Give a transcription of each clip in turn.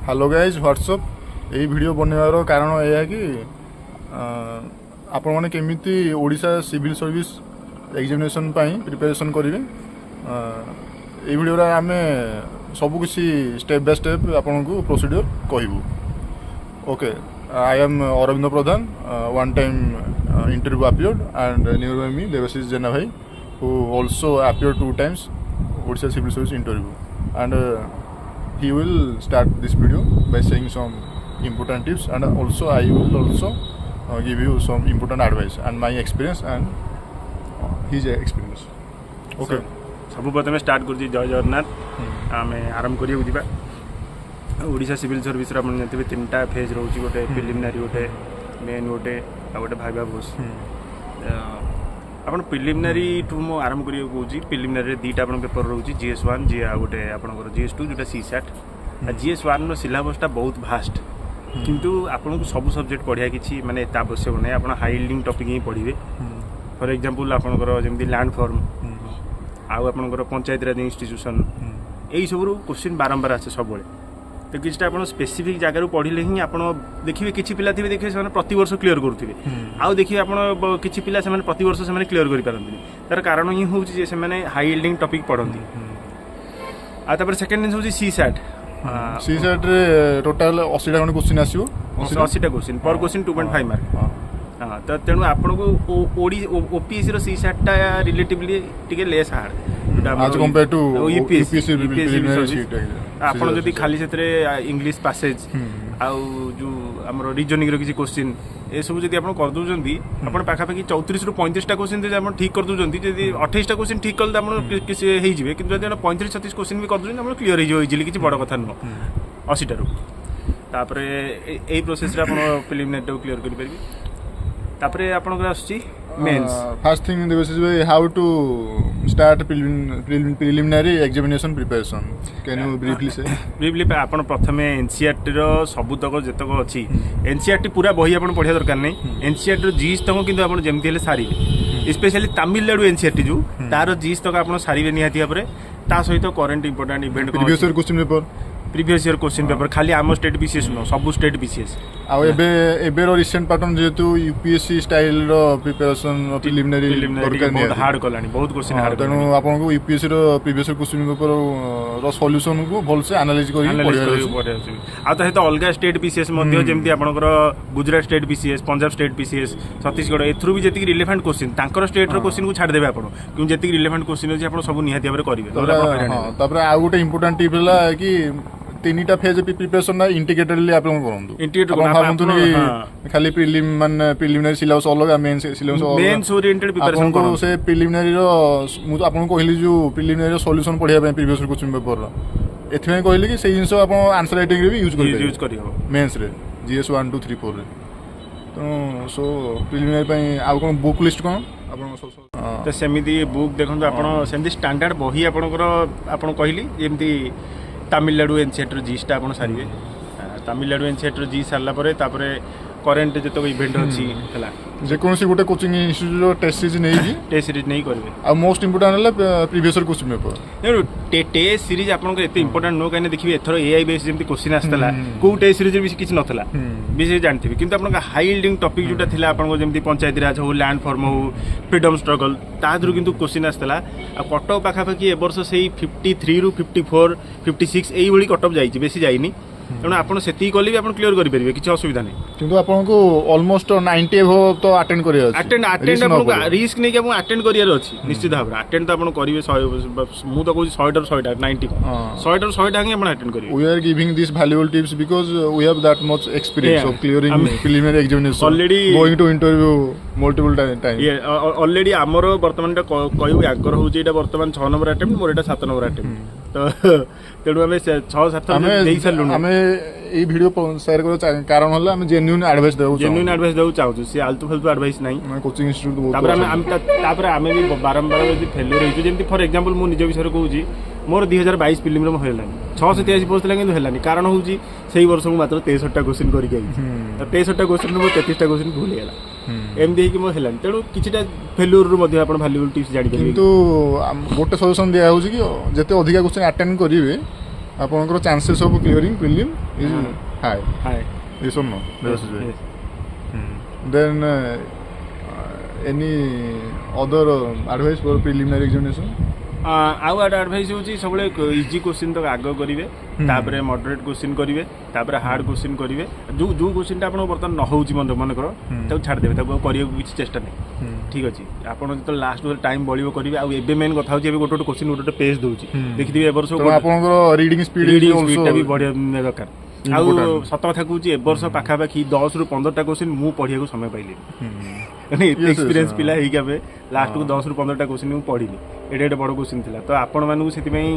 Hello guys what's up यही video बनवार कारण यह कि आपण मैंने केमिति Odisha civil service examination preparation करेंगे ये वीडियो आम सबकिछि स्टेप बाय स्टेप आपन को प्रोसीड्योर कहबू। Okay, I am Arvind Pradhan, one time interview appeared and near by me Debashish Jena भाई who also appeared 2 times Odisha Civil Service interview, and he will start this video by saying some important tips, and also I will also give you some important advice and my experience and his experience. Okay, सब प्रथम start कर जय जगन्नाथ। आम आरंभ करा Odisha civil service जानते 3टा phase रोचे, गोटे प्रिलिमिनारी, गोटे मेन, गोटे गोटे भाइवा पोस्ट। आपन प्रिलिमिनारी ठू मो आरंभ करियो कहूँ। प्रिलिमिनारी 2टा आपन पेपर रोचे, GS1 जी गोटे आपनकर GS2 जोटा CSAT। GS1 रो सिलेबसटा बहुत भास्ट, किंतु आपन को सब सब्जेक्ट पढ़िया किछि माने एता आवश्यक नै। आपन हाई यील्डिंग टॉपिक ही पढ़िबे। फॉर एग्जांपल आपनकर जेमति लैंड फॉर्म आउ आपनकर पंचायत राज इंस्टीट्यूशन एई सब क्वेश्चन बारंबार आसे सब बेले। तो किछटा आपन स्पेसिफिक जगह रू पढ़िले ही आपन देखिबे किछि पिला थिबे, देखिबे से प्रति वर्ष क्लियर करथिबे। आउ देखिबे आपन किछि पिला से प्रति वर्ष से क्लियर करि पारंती। तार कारण ही होउछि जे से माने हाई यील्डिंग टॉपिक पढ़ंती। आ तापर सेकंड दिन होउछि CSAT। CSAT रे टोटल 80टा खंड क्वेश्चन आसीबो। 80टा क्वेश्चन पर क्वेश्चन 2.5 मार्क। हाँ, तो तेणु आपन को OPSC रो CSAT टा रिलेटिवली टिके लेस हार्ड आज कंपेयर टू UPSC। आपण जदि खाली से इंग्लिश पैसेज आउ जो हमरो रीजनिंग रो किछि क्वेश्चन ए सब जदि आपण कर दोजंती, आपण पाखापाखि 34 रु 35टा क्वेश्चन जदि आपण ठीक कर दोजंती, जदि 28टा क्वेश्चन ठीक करले आपण किछि हेइ जिवे, किंतु जदि 35-36 क्वेश्चन भी कर दोजंती आपण क्लियर हेइ जिवे इजिली, किछि बड़ कथा न 80टा रु। तापरे एई प्रोसेस रे आपण प्रिलिमिनरी टू क्लियर करि परबी। तापरे आपण को आछि mains. First thing this is how to start preliminary examination preparation. Can you briefly say? Briefly आपण प्रथमे NCERT रो सबुतक जतक अछि, NCERT पूरा बही आपण पढिया दरकार नै। NCERT रो जीएस तक किंतु आपण जेमति हेले सारिबे, स्पेशली तमिलनाडु NCERT जो तार जीएस तक आपण सारिबे निहाती भाबरे। ता सहित current important event previous year question paper, previous year question paper खाली आम स्टेट BCS न सब स्टेट BCS। आ एबे रो रिसेंट पैटर्न जेतु UPSC स्टाइल रो प्रिपरेशन प्रिलिमिनरी दरकार नै, बहुत हार्ड कलानी, बहुत क्वेश्चन हार्ड। तेनु आपन को UPSC रो प्रीवियस क्वेश्चन पेपर रो सॉल्यूशन को भल से एनालाइज करि पढिया। आ त हेत अलगा स्टेट BCS मध्ये जेमति आपनकर Gujarat state BCS, Punjab state BCS, Chhattisgarh एथ्रु भी जेति रिलेवेंट क्वेश्चन तांकर स्टेट रो क्वेश्चन को छाड़ देबे आपण, कि जेति रिलेवेंट क्वेश्चन अछि आपण सब निहाती भाबरे करिवे। हां, तापर आ गुटे इंपोर्टेंट टिप हला कि 3टा फेज प्रिपरेशन ना इंटीग्रेटेडली आपण करंतु। इंटीग्रेटेड खाली प्रिलिम माने प्रिलिमिनरी सिलेबस अलग, मेन सिलेबस अलग, मेंस ओरिएंटेड प्रिपरेशन करो। से प्रिलिमिनरी रो मु आपन कहली जो प्रिलिमिनरी रो सॉल्यूशन पढिया पे प्रीवियस क्वेश्चन पेपर रो एथमे कहली कि से जिंस आपन आंसर राइटिंग रे भी यूज करि हो मेंस रे GS 1 2 3 4 रे। तो सो प्रिलिमिनरी पे आ कोन बुक लिस्ट कोन आपन तो सेमिति बुक देखंतु आपन सेमिति स्टैंडर्ड बही आपनकर आपन कहली जेमति तमिलनाडु NCERT रो जीस टा आपण सारिबे। तमिलनाडु NCERT रो जी सारला परे तापरे करंट जतो इवेंट अछि हला जे कोनसी गुटे कोचिंग इंस्टीट्यूट रो टेस्ट सीरीज नै करबे। आ मोस्ट इंपोर्टेंट हला previous question paper. Test series आपन को एते इंपोर्टेंट नो काने देखिबे एथरो AI बेस जेमति क्वेश्चन आस्तला को टेस्ट सीरीज भी किछ नथला बेस जानथिबे, किंतु आपन का हाई यील्डिंग टॉपिक जोटा थिला आपन को जेमति पंचायत राज हो, लैंड फॉर्म हो, फ्रीडम स्ट्रगल तादरु किंतु क्वेश्चन आस्तला। आ कटअप पाखापाखि ए वर्ष सेही 53 रु 54 56 एई भली कटअप जाईची, बेसी जाईनी। तेणु आपन सेती कली भी आपन क्लियर करि परिबे, किछ असुविधा नै। किंतु आपन को ऑलमोस्ट 90 एभो तो अटेंड करिया अछि। अटेंड आपन को रिस्क नै कि आपन अटेंड करिया अछि निश्चित भाबरे। अटेंड तो आपन करिवे 100, मु तो कहू 100 टर 100टा 90 100 टर 100टा ही आपन अटेंड करिवे। We are giving this valuable tips because we have that much experience of clearing preliminary examination already going to interview multiple time. ये ऑलरेडी हमरो वर्तमान कहू आगर होउची एटा वर्तमान 6 नंबर अटेम्प्ट, मोर एटा 7 नंबर अटेम्प्ट। तो तेणु आम 6-7 देई सारलु। आम ए वीडियो शेयर कर कारण हला हम जेन्युइन एडवाइस देउ चाहू से आलतू फालतू एडवाइस नाही। कोचिंग इंस्टीट्यूट बहुत तापर आम भी बारंबार यदि फेल्यूर होइछु, जेमति फॉर एग्जांपल मु निज विषय कहूची मोर 2022 प्रिलिम रे होलानी 683 पोस्ट किंतु हेलानी। कारण होउची सेही वर्ष मु मात्र 63टा क्वेश्चन करि गई। 63टा क्वेश्चन मो 33टा क्वेश्चन भूल गेला एमदी कि मो हेलानी। तेणु किछटा फेल्यूर रु मध्ये आपण वैल्यूएबल टिप्स जानि परिबे। किंतु गोटे सजेशन दिया होउची कि जते अधिका क्वेश्चन अटेंड करिवे ଆପଣଙ୍କର chances of clearing prelim is high high yes or no Yes. then any other advice for preliminary examination ଆଉ ଗୋଟେ ଆଡଭାଇସ୍ ହେଉଛି ସବୁବେଳେ ଇଜି କୋଶ୍ଚିନ୍ ତ ଆଗ କରିବେ, ତାପରେ ମଡରେଟ୍ କୋଶ୍ଚିନ୍ କରିବେ, ତାପରେ ହାର୍ଡ କୋଶ୍ଚିନ୍ କରିବେ। ଯେଉଁ କୋଶ୍ଚିନ୍ଟା ଆପଣଙ୍କୁ ବର୍ତ୍ତମାନ ନ ହେଉଛି ମନେକର ତାକୁ ଛାଡ଼ିଦେବେ, ତାକୁ ଆଉ କରିବାକୁ କିଛି ଚେଷ୍ଟା ନାହିଁ। ଠିକ୍ ଅଛି, ଆପଣ ଯେତେବେଳେ ଲାଷ୍ଟ ଟାଇମ୍ ବଳିବ କରିବେ। ଆଉ ଏବେ ମେନ୍ କଥା ହେଉଛି ଏବେ ଗୋଟେ କୋଶ୍ଚିନ୍ ଗୋଟେ ପେଜ୍ ଦେଉଛି, ଦେଖିଥିବେ ଏ ବର୍ଷ ଆପଣଙ୍କର ରିଡ଼ିଂ ସ୍ପିଡ୍ଟା ବି ବଢ଼ିବା ଦରକାର। ଆଉ ସତ କଥା କହୁଛି ଏ ବର୍ଷ ପାଖାପାଖି 10ରୁ 15ଟା କୋଶ୍ଚିନ୍ ମୁଁ ପଢ଼ିବାକୁ ସମୟ ପାଇଲିନି, ମାନେ ଏତେ ଏକ୍ସପିରିଏନ୍ସ ପିଲା ହେଇକି ଆମେ ଲାଷ୍ଟକୁ 10ରୁ 15ଟା କୋଶ୍ଚିନ୍ ମୁଁ ପଢ଼ିଲି। ଏଇଟା ଗୋଟେ ବଡ଼ କୋଶ୍ଚିନ୍ ଥିଲା। ତ ଆପଣମାନଙ୍କୁ ସେଥିପାଇଁ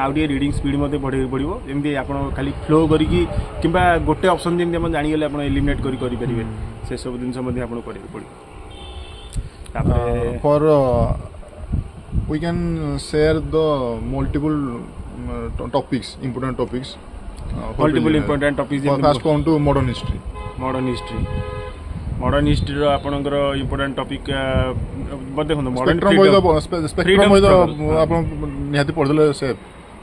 ଆଉ ଟିକେ ରିଡ଼ିଂ ସ୍ପିଡ୍ ମଧ୍ୟ ବଢ଼େଇବାକୁ ପଡ଼ିବ। ଯେମିତି ଆପଣ ଖାଲି ଫ୍ଲୋ କରିକି କିମ୍ବା ଗୋଟେ ଅପସନ୍ ଯେମିତି ଆପଣ ଜାଣିଗଲେ ଆପଣ ଏଲିମିନେଟ୍ କରିପାରିବେ, ସେସବୁ ଜିନିଷ ମଧ୍ୟ ଆପଣଙ୍କୁ କରିବାକୁ ପଡ଼ିବ। ତାପରେ for we can share the multiple topics, important topics. Multiple important topic first come to modern history. Modern ହିଷ୍ଟ୍ରିର ଆପଣଙ୍କର ଇମ୍ପୋର୍ଟାଣ୍ଟ ଟପିକ୍ ଦେଖନ୍ତୁ ସ୍ପେକ୍ଟ୍ରମ୍ ବହି ସ୍ପେକ୍ଟ୍ରମ୍ ବହି ତ ଆପଣ ନିହାତି ପଢ଼ିଦେଲେ ସେ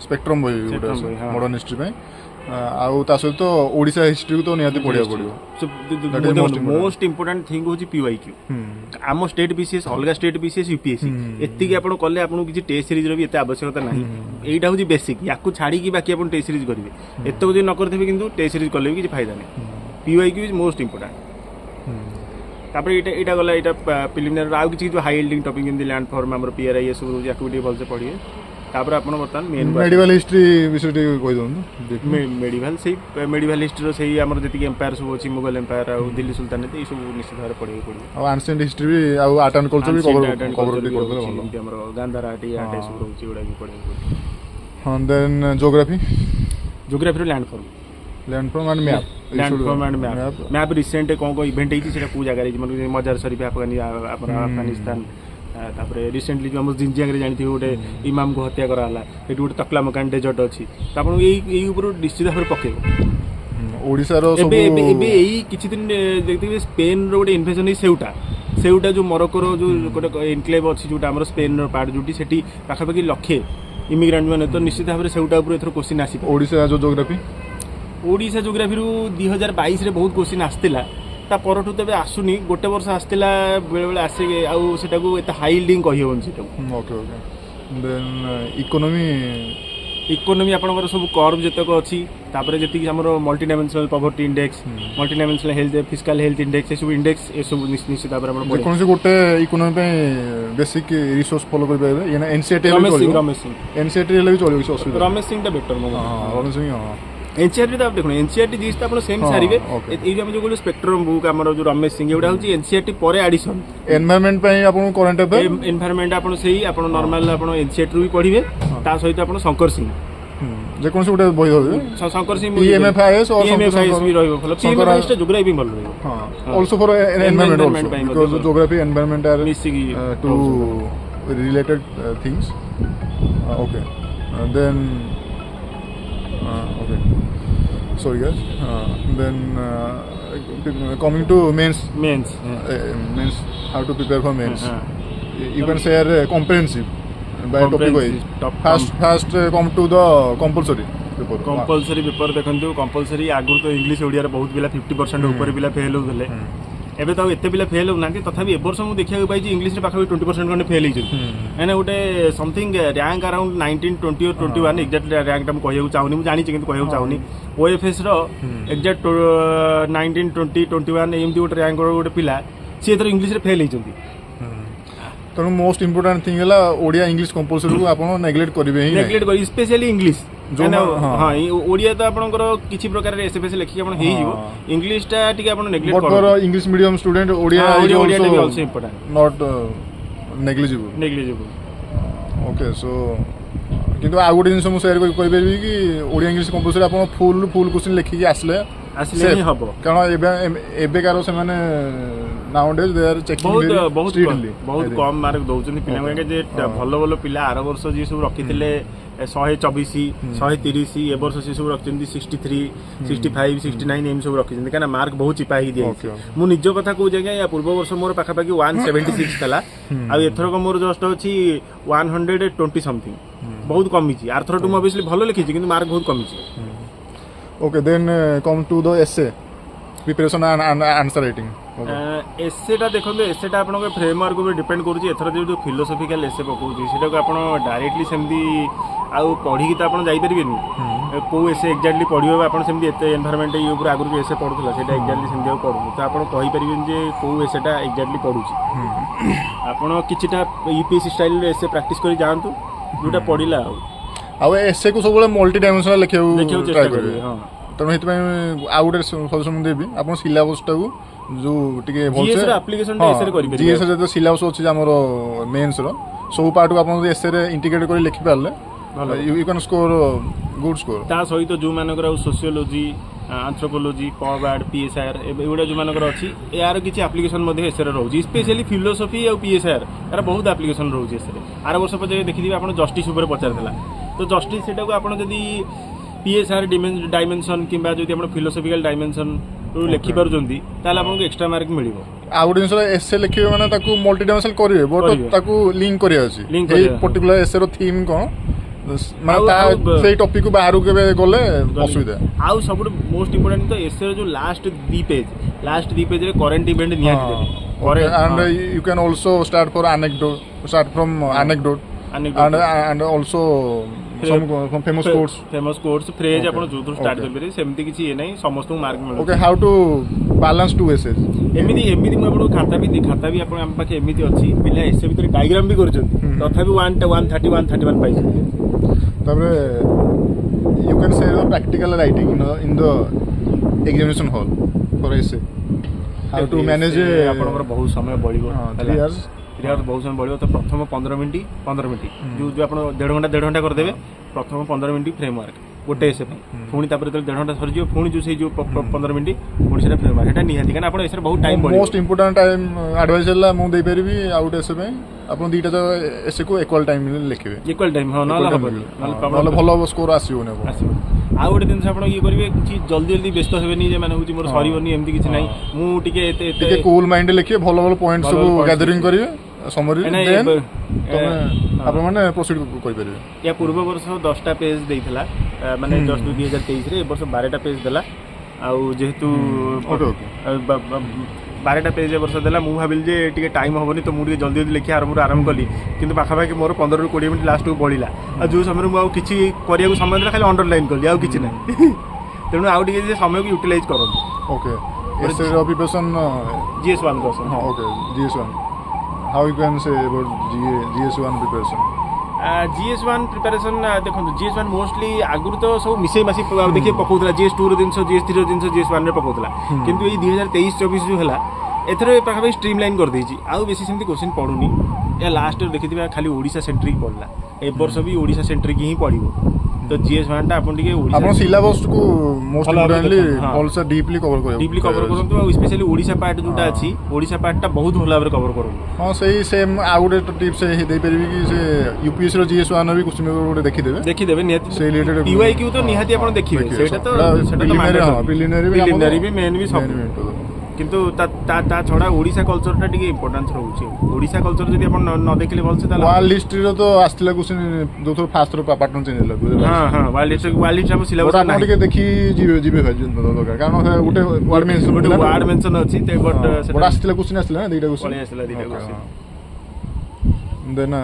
ସ୍ପେକ୍ଟ୍ରମ୍ ବହି ଗୋଟେ ମଡର୍ନ ହିଷ୍ଟ୍ରି ପାଇଁ। ଆଉ ତା ସହିତ ଓଡ଼ିଶା ହିଷ୍ଟ୍ରିକୁ ତ ନିହାତି ପଢ଼ିବାକୁ ପଡ଼ିବ। ମୋଷ୍ଟ ଇମ୍ପୋର୍ଟାଣ୍ଟ ଥିଙ୍ଗ ହେଉଛି PYQ। ଆମ ଷ୍ଟେଟ୍ BCS ଅଲଗା ଷ୍ଟେଟ୍ BCS UPSC ଏତିକି ଆପଣ କଲେ ଆପଣଙ୍କୁ କିଛି ଟେଷ୍ଟ ସିରିଜ୍ର ବି ଏତେ ଆବଶ୍ୟକତା ନାହିଁ। ଏଇଟା ହେଉଛି ବେସିକ୍, ୟାକୁ ଛାଡ଼ିକି ବାକି ଆପଣ ଟେଷ୍ଟ ସିରିଜ୍ କରିବେ। ଏତକ ଯଦି ନ କରିଥିବେ କିନ୍ତୁ ଟେଷ୍ଟ ସିରିଜ୍ କଲେ ବି କିଛି ଫାଇଦା ନାହିଁ। PYQ is most important. ତାପରେ ଏଇଟା ଗଲା, ଏଇଟା ପ୍ରିଲିମିନାରୀ। ଆଉ କିଛି ହାଇ ଇଲ୍ଡିଂ ଟପିକ୍ ଯେମିତି ଲ୍ୟାଣ୍ଡ ଫର୍ମ ଆମର PRI ଏସବୁ ରହୁଛି, ୟାକୁ ଟିକେ ଭଲସେ ପଢ଼ିବେ। ତାପରେ ଆପଣ ବର୍ତ୍ତମାନ ମେଡିଭାଲ ହିଷ୍ଟ୍ରି ବିଷୟରେ ଟିକେ କହିଦିଅନ୍ତୁ। ମେଡିଭାଲ ହିଷ୍ଟ୍ରିର ସେଇ ଆମର ଯେତିକି ଏମ୍ପାୟାର ସବୁ ଅଛି, ମୁଗଲ ଏମ୍ପାୟାର ଆଉ ଦିଲ୍ଲୀ ସୁଲତାନେଟ୍, ଏଇ ସବୁ ନିଶ୍ଚିତ ଭାବରେ ପଢ଼ିବାକୁ ପଡ଼ିବ। ଆଉ ଆନସିଏଣ୍ଟ ହିଷ୍ଟ୍ରି ବି ଆଉ art and culture B cover କରିଦେଲେ ଭଲ। ଯେମିତି ଆମର ଗାନ୍ଧାର ଆର୍ଟ ସବୁ ରହୁଛି, ଏଗୁଡ଼ା ବି ପଢ଼ିବାକୁ ପଡ଼ିବ। ହଁ, ଦେନ୍ ଜୋଗ୍ରାଫିର land form and map. Map recent କ'ଣ ଇଭେଣ୍ଟ ହେଇଛି, ସେଇଟା କେଉଁ ଜାଗାରେ ହେଇଛି, ମାନେ ମଜାର ଶରୀଫ ଆଫଗାନିସ୍ତାନ। ତାପରେ ରିସେଣ୍ଟଲି ଯେଉଁ ଆମର ଜିଞ୍ଜିଆଙ୍ଗରେ ଜାଣିଥିବେ ଗୋଟେ ଇମାମକୁ ହତ୍ୟା କରାହେଲା, ସେଠି ଗୋଟେ ତକ୍ଲା ମକାନ ଡେଜର୍ଟ ଅଛି। ତ ଆପଣଙ୍କୁ ଏଇ ଉପରୁ ନିଶ୍ଚିତ ଭାବରେ ପକେଇବ। ଓଡ଼ିଶାର ଏବେ ଏଇ କିଛି ଦିନ ଦେଖିଥିବେ ସ୍ପେନ୍ର ଗୋଟେ ଇନଭେଜନ୍ ହେଇ ସେଉଟା ଯେଉଁ ମରକୋର ଯେଉଁ ଗୋଟେ ଏନକ୍ଲେଭ୍ ଅଛି, ଯେଉଁଟା ଆମର ସ୍ପେନ୍ର ପାର୍ଟ, ଯେଉଁଠି ସେଠି ପାଖାପାଖି 1,00,000 ଇମିଗ୍ରାଣ୍ଟ ମାନେ, ତ ନିଶ୍ଚିତ ଭାବରେ ସେଉଟା ଉପରେ ଏଥର କୋଶ୍ଚିନ୍ ଆସିବ। ଓଡ଼ିଶା ଜୋଗ୍ରାଫିରୁ 2022ରେ ବହୁତ କୋଶ୍ଚିନ୍ ଆସିଥିଲା, ତା ପରଠୁ ତେବେ ଆସୁନି। ଗୋଟେ ବର୍ଷ ଆସିଥିଲା, ବେଳେବେଳେ ଆସେ, ଆଉ ସେଟାକୁ ଏତେ ହାଇ ଇଲ୍ଡିଂ କହିହେବନି ସେଟାକୁ। ଦେନ୍ ଇକୋନୋମି ଆପଣଙ୍କର ସବୁ କର୍ଭ ଯେତକ ଅଛି, ତାପରେ ଯେତିକି ଆମର multi dimensional poverty index, multi dimensional health, fiscal health index, ଏସବୁ ଇଣ୍ଡେକ୍ସ ଏସବୁ ନିଶ୍ଚିତ ଭାବରେ ଆପଣ ଯେକୌଣସି ଗୋଟେ ଇକୋନୋମି ପାଇଁ ବେସିକ୍ ରିସୋର୍ସ ଫଲୋ କରିପାରିବେ। NCERT ହେଲେ ବି ଚଳିବ, କିଛି ଅସୁବିଧା। ରମେଶ ସିଂଟା ବେଟର। ରମେଶ ସିଂ NCERT ତ ଦେଖুন NCERT ଜିନିଷ ଆପଣ ସେମ୍ ସାରିବେ। ଏଇ ଆମେ ଯେଉଁ କହିଲେ ସ୍ପେକ୍ଟ୍ରମ୍ ବୁକ୍ ଆମର ଯେଉଁ ରମେଶ ସିଂ, ଏଗୁଡ଼ା ହେଉଛି NCERT ପରେ ଆଡ଼ିସନ୍। ଏନଭାୟରମେଣ୍ଟ ପାଇଁ ଆପଣଙ୍କୁ କରେଣ୍ଟ ଆଫେୟାର, ଏନଭାୟରମେଣ୍ଟ ଆପଣ ସେଇ ଆପଣ ନର୍ମାଲ ଆପଣ NCERTରୁ ବି ପଢ଼ିବେ। ତା ସହିତ ଆପଣ ଶଙ୍କର ସିଂ ଯେକୌଣସି ଗୋଟେ ବହି ଧରିବେ, ଶଙ୍କର ସିଂ PMFIS ବି ରହିବ ଭଲ। PMFIS ଟା ଜୋଗ୍ରାଫି ବି ଭଲ ରହିବ। also for environment also, because geography environment are ମିଶିକି two related things. Okay, then okay, sorry guys. Then coming to mains, how to prepare for mains. You can share comprehensive by topic wise. First come to the compulsory paper देखନ୍ତୁ। Compulsory आगु तो English Odia रे बहुत पिला 50% ऊपर पिला fail होउले। एबे तो एते पिला फेल होना कि तथापि ए वर्ष मु देखिया पाई जे इंग्लिश रे पाखा 20% खंडे फेल हिजन। एने गोटे समथिंग रैंक अराउंड 19 20 और 21 एग्जैक्ट रैंक टा मु कहयौ चाहुनी, मु जानि किंतु कहयौ चाहुनी। OFS रो एग्जैक्ट 19 20 21 एमदी गोटे रैंक गोटे पिला से एथर इंग्लिश रे फेल हिजंती। तेणु मोस्ट इम्पोर्टाट थिंग है ओडिया इंग्लिश कंपलसरी को आप नेग्लेक्ट करेंगे ही नेग्लेक्ट करी स्पेशली इंग्लिश। हाँ ओडिया तो आपनकर किछि प्रकार रे एसएफएस लिखि आपण हेइ जो इंग्लिश टा टिके आपण नेग्लेक्ट करू। But for English medium student Odia is also important, not negligible. Okay so किंतु आ गोटे जिनस मु शेयर करि परिबि कि ओडिया इंग्लिश कंपलसरी आपण फुल क्वेश्चन लिखि आसले ही हबो। कारण एबे कार से माने नाउडेज दे आर चेकिंग बहुत कम मार्क दउछन पिला के जे भलो भलो पिला आर वर्ष जे सब रखिथिले 124 130 ए वर्ष से सब रखिछन 63 65 69 एम सब रखिछन काना मार्क बहुत चिपा ही दिए। मु निज कथा कहू जे या पूर्व वर्ष मोर पाखा पाखी 176 तला आ एथरक मोर जस्ट अछि 120 समथिंग। ବହୁତ କମିଛି। ଆରଥରଠୁ ମୁଁ ଅବଭିୟସଲି ଭଲ ଲେଖିଛି କିନ୍ତୁ ମାର୍କ ବହୁତ କମିଛି। Okay, then come to the essay preparation and answer writing. ଏସେଟା ଦେଖନ୍ତୁ ଏସେଟା ଆପଣଙ୍କ ଫ୍ରେମୱାର୍କ ଉପରେ ଡିପେଣ୍ଡ କରୁଛି। ଏଥର ଯେଉଁ ଫିଲୋସଫିକାଲ ଏସେ ପକାଉଛି ସେଟାକୁ ଆପଣ ଡାଇରେକ୍ଟଲି ସେମିତି ଆଉ ପଢ଼ିକି ତ ଆପଣ ଯାଇପାରିବେନି। କେଉଁ ଏସେ ଏକ୍ଜାକ୍ଟଲି ପଢ଼ିବ ଆପଣ ସେମିତି ଏତେ ଏନଭାରମେଣ୍ଟ ଇଏ ଉପରେ ଆଗରୁ ଯେଉଁ ଏସେ ପଢ଼ୁଥିଲା ସେଇଟା ଏକ୍ଜାକ୍ଟଲି ସେମିତି ଆଉ ପଢ଼ୁନି ତ ଆପଣ କହିପାରିବେନି ଯେ କେଉଁ ଏସେଟା ଏକ୍ଜାକ୍ଟଲି ପଢ଼ୁଛି। ଆପଣ କିଛିଟା ୟୁପିଏସସି ଷ୍ଟାଇଲରେ ଏସେ ପ୍ରାକ୍ଟିସ୍ କରି ଯାଆନ୍ତୁ ଯେଉଁଟା ପଢ଼ିଲା ଆଉ ଏସେକୁ ସବୁବେଳେ ମଲ୍ଟି ଡାଇମେନ୍ସନାଲ ଲେଖିବାକୁ ଚେଷ୍ଟା ଟ୍ରାଏ କରିବେ। କରିବେ। ହଁ ତେଣୁ ସେଥିପାଇଁ ଆଉ ଗୋଟେ ସଜେସନ୍ ଦେବି ଆପଣ ସିଲାବସ୍ଟାକୁ ଯେଉଁ ଟିକେ GS ର application ଟା essay ରେ କରିପାରିବେ। ଜିଏସ୍ ଯେତେ ସିଲାବସ୍ ଅଛି ଆମର ମେନ୍ସର ସବୁ ପାର୍ଟକୁ ଆପଣ ଯଦି ଏସେରେ ଇଣ୍ଟିଗ୍ରେଟ୍ କରି ଲେଖିପାରିଲେ you can score good score. ତା ସହିତ ଯେଉଁମାନଙ୍କର ଆଉ ସୋସିଓଲୋଜି ଆନ୍ଥ୍ରୋପୋଲୋଜି ପବାର୍ଡ PSIR ଏଗୁଡ଼ା ଯେଉଁମାନଙ୍କର ଅଛି ଏହାର କିଛି ଆପ୍ଲିକେସନ୍ ମଧ୍ୟ ଏସେରେ ରହୁଛି ସ୍ପେଶିଆଲି ଫିଲୋସଫି ଆଉ PSIR ଏହାର ବହୁତ ଆପ୍ଲିକେସନ୍ ରହୁଛି ଏସେରେ। ଆର ବର୍ଷ ପର୍ଯ୍ୟନ୍ତ ଦେଖିଥିବେ ଆପଣ ଜଷ୍ଟିସ୍ ଉପରେ ପଚାରିଥିଲା ତ ଜଷ୍ଟିସ୍ ସେଟାକୁ ଆପଣ ଯଦି PSIR ଡାଇମେନସନ୍ କିମ୍ବା ଯଦି ଆପଣ ଫିଲୋସଫିକାଲ ଡାଇମେନସନ୍ ଲେଖିପାରୁଛନ୍ତି ତାହେଲେ ଆପଣଙ୍କୁ ଏକ୍ସଟ୍ରା ମାର୍କ ମିଳିବ। ଆଉ ଗୋଟେ ଜିନିଷ ଏସେ ଲେଖିବେ ମାନେ ତାକୁ ମଲ୍ଟି ଡାଇମେନ୍ସନାଲ କରିବେ ବଟ୍ ତାକୁ ଲିଙ୍କ କରିବାର ଅଛି Link ଏଇ କରିବା। ପର୍ଟିକୁଲାର ଏସେର ଥିମ୍ କ'ଣ ମାନେ ତା ସେଇ ଟପିକକୁ ବାହାରକୁ କେବେ ଗଲେ ଅସୁବିଧା। ଆଉ ସବୁଠୁ ମୋଷ୍ଟ ଇମ୍ପୋର୍ଟାଣ୍ଟ ତ ଏସେର ଯେଉଁ ଲାଷ୍ଟ ଦି ପେଜରେ କରେଣ୍ଟ ଇଭେଣ୍ଟ ନିହାତି ଦେବେ। And you can also start from anecdote and also some famous quotes. Famous course phrase ଆପଣ ଯେଉଁଥିରୁ ଷ୍ଟାର୍ଟ କରିପାରିବେ ସେମିତି କିଛି ଇଏ ନାହିଁ ସମସ୍ତଙ୍କୁ ମାର୍କ ମିଳିବ। Okay, how to balance two essays? ଏମିତି ମୁଁ ଆପଣଙ୍କୁ ଖାତା ବି ଆପଣ ଆମ ପାଖେ ଏମିତି ଅଛି ପିଲା ଏସେ ଭିତରେ ଡାଇଗ୍ରାମ ବି କରିଛନ୍ତି ତଥାପି 131 ପାଇଛନ୍ତି। ତାପରେ you can say the practical writing in the examination hall for essay. How to manage ଆପଣଙ୍କର ବହୁତ ସମୟ ବଳିବ 3 hours. ବହୁତ ସମୟ ବଳିବ ତ ପ୍ରଥମ 15 ମିନିଟ୍ ଯେଉଁ ଆପଣ ଦେଢ଼ ଘଣ୍ଟା କରିଦେବେ ପ୍ରଥମ 15 ମିନିଟ୍ ଫ୍ରେମୱାର୍କ ଗୋଟେ ଏସେ ପାଇଁ ପୁଣି ତାପରେ ଯେତେବେଳେ 1.5 ଘଣ୍ଟା ସରିଯିବ ପୁଣି ଯେଉଁ ସେଇ ଯେଉଁ 15 ମିନିଟ୍ ପୁଣି ସେଟା ଫ୍ରେମୱାର୍କ ସେଟା ନିହାତି କାରଣ ଆପଣ ଏସରେ ବହୁତ time most important time advice ହେଲା ମୁଁ ଦେଇପାରିବି ଆଉ ଗୋଟେ ଏସେ ପାଇଁ ଆପଣ ଦୁଇଟା ଯାକ ଏସେକୁ ଇକ୍ୱାଲ୍ ଟାଇମ୍ ଲେଖିବେ। ଇକ୍ୱାଲ୍ ଟାଇମ୍ ହଁ ନହେଲେ ହେବନି ନହେଲେ ଭଲ ସ୍କୋର ଆସିବନି ଆପଣ। ଆସିବ। ଆଉ ଗୋଟେ ଜିନିଷ ଆପଣ ଇଏ କରିବେ କିଛି ଜଲ୍ଦି ବ୍ୟସ୍ତ ହେବେନି ଯେ ମାନେ ହେଉଛି ମୋର ସରିବନି ଏମିତି କିଛି ନାହିଁ ମୁଁ ଟିକେ ଟିକେ କୁଲ୍ ମାଇଣ୍ଡରେ ଲେଖିବେ ଭଲ ପଏଣ୍ଟ ସବୁ ଗ୍ୟାଦରିଂ କରିବେ ସମରି ଦେନ୍ ଆପଣମାନେ ପ୍ରୋସିଡ୍ କରିପାରିବେ। ୟା ପୂର୍ବ ବର୍ଷ 10ଟା ପେଜ୍ ଦେଇଥିଲା ମାନେ ଜଷ୍ଟ 2023ରେ ଏ ବର୍ଷ 12ଟା ପେଜ୍ ଦେଲା ଆଉ ଯେହେତୁ 12ଟା ପେଜ୍ ଏ ବର୍ଷ ଦେଲା ମୁଁ ଭାବିଲି ଯେ ଟିକେ ଟାଇମ୍ ହେବନି ତ ମୁଁ ଟିକେ ଜଲ୍ଦି ଲେଖି ଆରମ୍ଭ କଲି କିନ୍ତୁ ପାଖାପାଖି ମୋର 15ରୁ 20 ମିନିଟ୍ ଲାଷ୍ଟକୁ ବଳିଲା ଆଉ ଯେଉଁ ସମୟରେ ମୁଁ ଆଉ କିଛି କରିବାକୁ ସମୟ ଦେଲା ଖାଲି ଅଣ୍ଡରଲାଇନ୍ କଲି ଆଉ କିଛି ନାହିଁ ତେଣୁ ଆଉ ଟିକେ ସେ ସମୟକୁ ୟୁଟିଲାଇଜ୍ କରନ୍ତୁ। ଓକେ ଏସେର ପ୍ରିପାରେସନ୍ GS1 ବର୍ଷ ହଁ okay GS1 how you can say about GS1 preparation? GS1 preparation ଦେଖନ୍ତୁ GS1 ମୋଷ୍ଟଲି ଆଗରୁ ତ ସବୁ ମିଶେଇ ମାସି ଦେଖିବେ ପକାଉଥିଲା GS2ର ଜିନିଷ GS3ର ଜିନିଷ GS1ରେ ପକାଉଥିଲା କିନ୍ତୁ ଏଇ 2023-24 ଯେଉଁ ହେଲା ଏଥର ପାଖାପାଖି ଷ୍ଟ୍ରିମ୍ ଲାଇନ୍ କରିଦେଇଛି ଆଉ ବେଶୀ ସେମିତି କୋଶ୍ଚିନ୍ ପଡ଼ୁନି। ଏହା ଲାଷ୍ଟରେ ଦେଖିଥିବେ ଖାଲି ଓଡ଼ିଶା ସେଣ୍ଟ୍ରିକ୍ ପଡ଼ିଲା ଏ ବର୍ଷ ବି ଓଡ଼ିଶା ସେଣ୍ଟ୍ରିକ୍ ହିଁ ପଡ଼ିବ ତ GS1ଟା ଆପଣ ଟିକେ ଆପଣ ସିଲାବସ୍କୁ ମୋଷ୍ଟ ଇମ୍ପୋର୍ଟାଣ୍ଟଲି ଭଲସେ ଡିପ୍ଲି କଭର କରନ୍ତୁ ଆଉ ସ୍ପେଶାଲି ଓଡ଼ିଶା ପାର୍ଟ ଯେଉଁଟା ଅଛି ଓଡ଼ିଶା ପାର୍ଟଟା ବହୁତ ଭଲ ଭାବରେ କଭର କରନ୍ତୁ। ହଁ ସେଇ ସେମ୍ ଆଉ ଗୋଟେ ଟିପ୍ସ ଦେଇପାରିବି କି ସେ ୟୁପିଏସ୍ସିର GS1 ବି କୋଶ୍ଚିନ୍ ପେପର ଗୋଟେ ଦେଖିଦେବେ ନିହାତି ସେଇ ରିଲେଟେଡ୍ PYQ ତ ନିହାତି ଆପଣ ଦେଖିବେ ସେଇଟା ତ ପ୍ରିଲିମିନାରୀ ବି ମେନ୍ ବି ସବୁ କିନ୍ତୁ ତା ଛଡ଼ା ଓଡ଼ିଶା କଲଚରଟା ଟିକେ ଇମ୍ପୋର୍ଟାନ୍ସ ରହୁଛି। ଓଡ଼ିଶା କଲଚର ଯଦି ଆପଣ ନ ଦେଖିଲେ ଭଲସେ ତାହେଲେ ୱାର୍ଲଡ ହିଷ୍ଟ୍ରିର ତ ଆସିଥିଲା କୋଶ୍ଚିନ୍ ଯୋଉଥର ଫାଷ୍ଟ ଥର ପାଟର୍ନ ଚେଞ୍ଜ ହେଲା ୱାର୍ଲଡ ହିଷ୍ଟ୍ରି ଆମ ସିଲାବସ୍ ଆପଣ ଟିକେ ଦେଖି ଯିବେ ଦରକାର କାରଣ ଗୋଟେ ୱାର୍ଡ ମେନସନ୍ ଅଛି ବଟ୍ ଆସିଥିଲା କୋଶ୍ଚିନ୍ ଆସିଥିଲା ନା ଦିଟା କୋଶ୍ଚିନ୍ ଦେନ୍